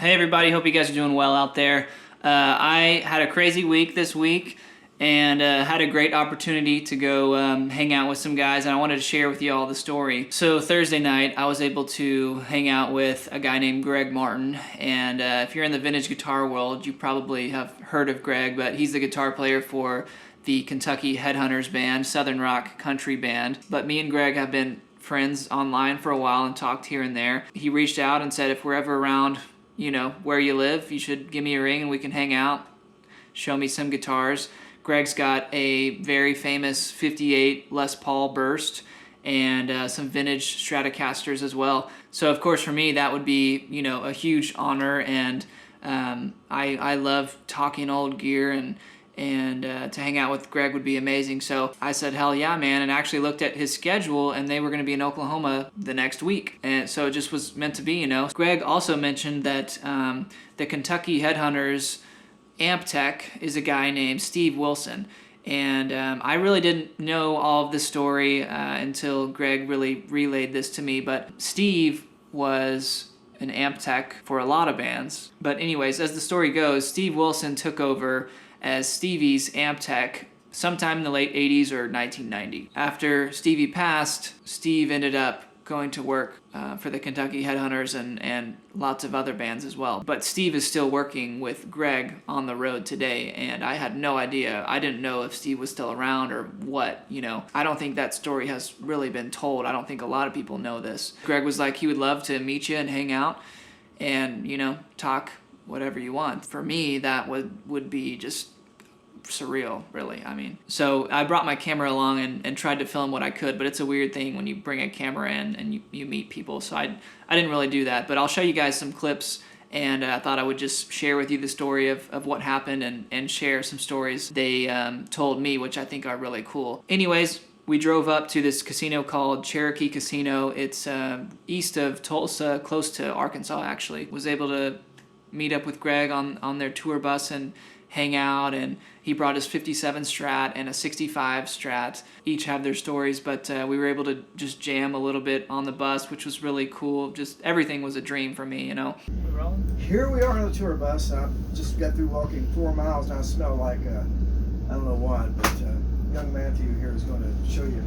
Hey everybody, hope you guys are doing well out there. I had a crazy week this week and had a great opportunity to go hang out with some guys, and I wanted to share with you all the story. So Thursday night I was able to hang out with a guy named Greg Martin, and if you're in the vintage guitar world you probably have heard of Greg, but he's the guitar player for the Kentucky Headhunters band, Southern rock country band. But me and Greg have been friends online for a while and talked here and there. He reached out and said if we're ever around, you know, where you live, you should give me a ring and we can hang out, show me some guitars. Greg's got a very famous 58 Les Paul Burst and some vintage Stratocasters as well. So of course for me that would be, you know, a huge honor, and I love talking old gear, and to hang out with Greg would be amazing. So I said, hell yeah, man, and actually looked at his schedule, and they were going to be in Oklahoma the next week. And so it just was meant to be, you know. Greg also mentioned that the Kentucky Headhunters amp tech is a guy named Steve Wilson. And I really didn't know all of this story until Greg really relayed this to me. But Steve was an amp tech for a lot of bands. But anyways, as the story goes, Steve Wilson took over as Stevie's amp tech sometime in the late 80s or 1990. After Stevie passed, Steve ended up going to work for the Kentucky Headhunters and lots of other bands as well. But Steve is still working with Greg on the road today, and I had no idea. I didn't know if Steve was still around or what, you know. I don't think that story has really been told. I don't think a lot of people know this. Greg was like, he would love to meet you and hang out and, you know, talk whatever you want. For me, that would be just surreal, really. I mean, so I brought my camera along and tried to film what I could, but it's a weird thing when you bring a camera in and you meet people, so I didn't really do that. But I'll show you guys some clips, and I thought I would just share with you the story of what happened and share some stories they told me, which I think are really cool. Anyways, we drove up to this casino called Cherokee Casino. It's east of Tulsa, close to Arkansas actually. Was able to meet up with Greg on their tour bus and hang out, and he brought his 57 Strat and a 65 Strat. Each have their stories, but we were able to just jam a little bit on the bus, which was really cool. Just everything was a dream for me, you know. Here we are on the tour bus. I just got through walking 4 miles and I smell like I don't know what, but young Matthew here is going to show you.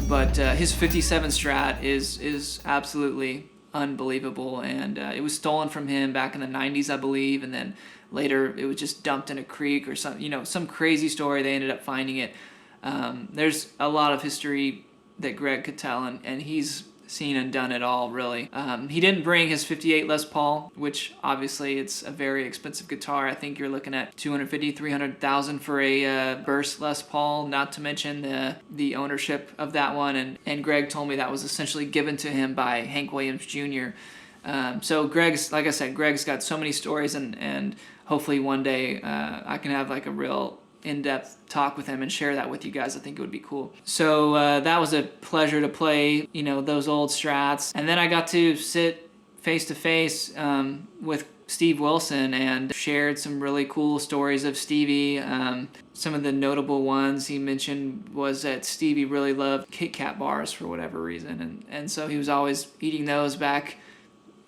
But his 57 Strat is absolutely unbelievable, and it was stolen from him back in the 90s, I believe, and then later it was just dumped in a creek or some, you know, some crazy story. They ended up finding it. There's a lot of history that Greg could tell, and he's seen and done it all, really. He didn't bring his 58 Les Paul, which obviously it's a very expensive guitar. I think you're looking at $250,000-$300,000 for a Burst Les Paul, not to mention the ownership of that one. And Greg told me that was essentially given to him by Hank Williams Jr. So Greg's, like I said, Greg's got so many stories, and hopefully one day I can have like a real in-depth talk with him and share that with you guys. I think it would be cool. So that was a pleasure to play, you know, those old Strats. And then I got to sit face to face with Steve Wilson and shared some really cool stories of Stevie. Some of the notable ones he mentioned was that Stevie really loved Kit Kat bars for whatever reason, and so he was always eating those back,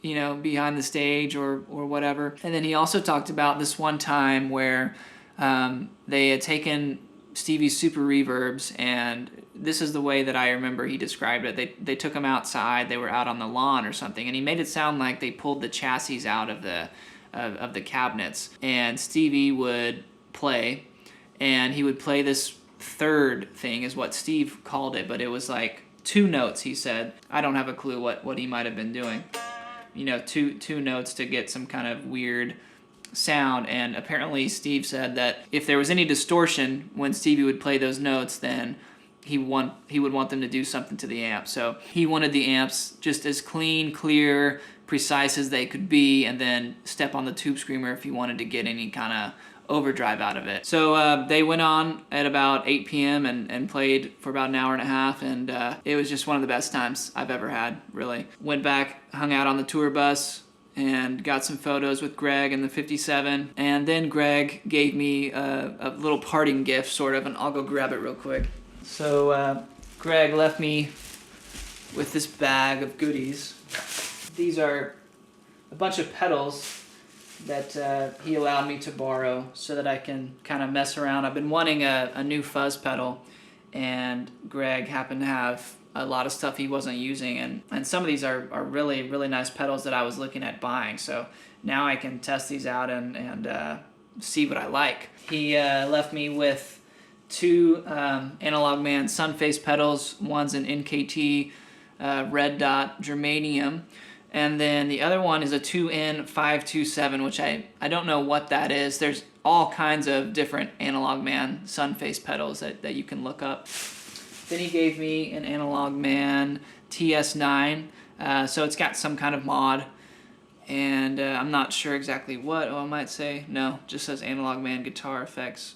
you know, behind the stage or whatever. And then he also talked about this one time where they had taken Stevie's Super Reverbs, and this is the way that I remember he described it. They took them outside. They were out on the lawn or something, and he made it sound like they pulled the chassis out of the cabinets. And Stevie would play, and he would play this third thing, is what Steve called it, but it was like 2 notes, he said. I don't have a clue what he might have been doing. You know, two notes to get some kind of weird sound. And apparently Steve said that if there was any distortion when Stevie would play those notes, then he would want them to do something to the amp. So he wanted the amps just as clean, clear, precise as they could be, and then step on the tube screamer if you wanted to get any kind of overdrive out of it. So they went on at about 8 p.m. and played for about an hour and a half, and it was just one of the best times I've ever had, really. Went back, hung out on the tour bus, and got some photos with Greg in the 57. And then Greg gave me a little parting gift, sort of, and I'll go grab it real quick. So Greg left me with this bag of goodies. These are a bunch of pedals that he allowed me to borrow so that I can kind of mess around. I've been wanting a new fuzz pedal, and Greg happened to have a lot of stuff he wasn't using, and some of these are really, really nice pedals that I was looking at buying. So now I can test these out and see what I like. He left me with 2 Analog Man Sunface pedals. One's an NKT red dot germanium, and then the other one is a 2N527, which I don't know what that is. There's all kinds of different Analog Man Sunface pedals that you can look up. Then he gave me an Analog Man TS9, so it's got some kind of mod, and I'm not sure exactly what. Oh, I might say, no, just says Analog Man Guitar Effects.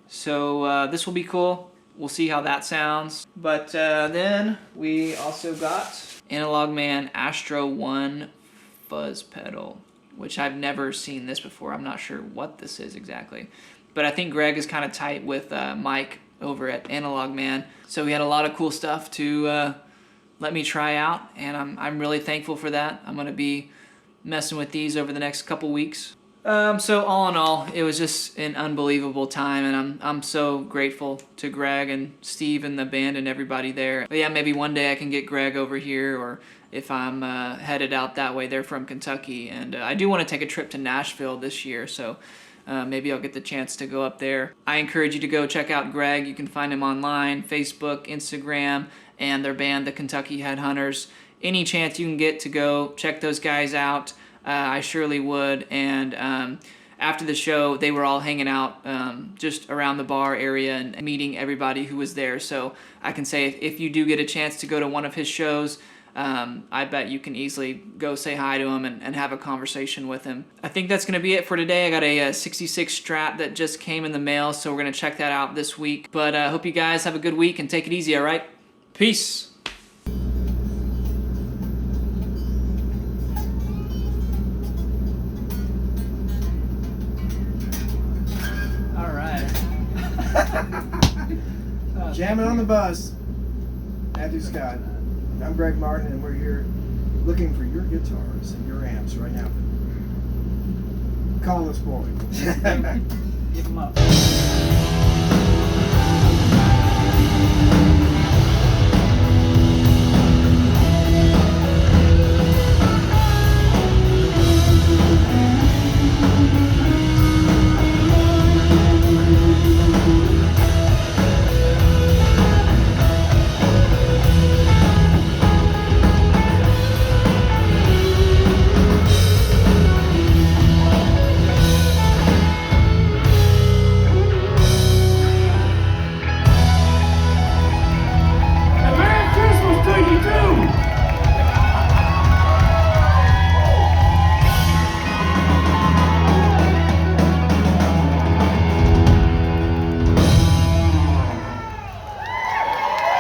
So this will be cool. We'll see how that sounds. But then we also got Analog Man Astro 1 fuzz pedal, which I've never seen this before. I'm not sure what this is exactly. But I think Greg is kind of tight with Mike over at Analog Man. So we had a lot of cool stuff to let me try out, and I'm really thankful for that. I'm going to be messing with these over the next couple weeks. So all in all, it was just an unbelievable time, and I'm so grateful to Greg and Steve and the band and everybody there. But yeah, maybe one day I can get Greg over here, or if I'm headed out that way. They're from Kentucky, and I do want to take a trip to Nashville this year, so maybe I'll get the chance to go up there. I encourage you to go check out Greg. You can find him online, Facebook, Instagram, and their band, the Kentucky Headhunters. Any chance you can get to go check those guys out, I surely would. And after the show, they were all hanging out just around the bar area and meeting everybody who was there. So I can say if you do get a chance to go to one of his shows, I bet you can easily go say hi to him and have a conversation with him. I think that's going to be it for today. I got a 66 Strat that just came in the mail, so we're going to check that out this week. But I hope you guys have a good week and take it easy, all right? Peace. Jamming on the bus. Matthew Scott. I'm Greg Martin, and we're here looking for your guitars and your amps right now. Call this boy. Give them up.